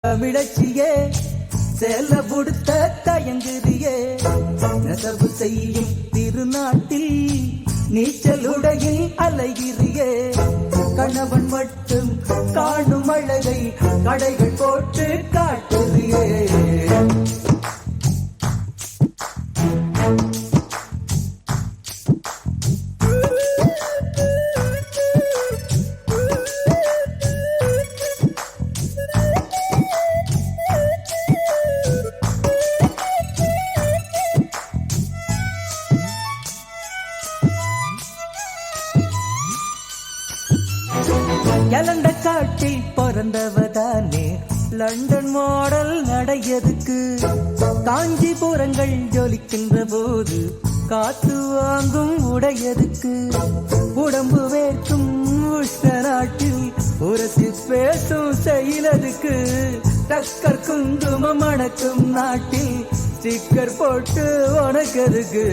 தமிழச்சியே செல்ல புடுத்த தயங்குறியே நெசவு செய்யும் திருநாட்டில் நீச்சலுடையில் அலைகிறியே கணவன் மட்டும் காணும் அழகை கடைகள் போட்டு காட்டுறியே எலண்ட காட்டில் பிறந்தவதானே லண்டன் மாடல் நடையதுக்கு காஞ்சிபுரங்கள் ஜொலிக்கின்ற போது காத்து வாங்கும் உடையதுக்கு உடம்பு வேர்க்கும் உஷ்ண நாட்டில் உரசி பேசும் செயலதுக்கு டக்கர் குங்குமம் அணக்கும் நாட்டில் ஸ்டிக்கர் போட்டு உனக்கதுக்கு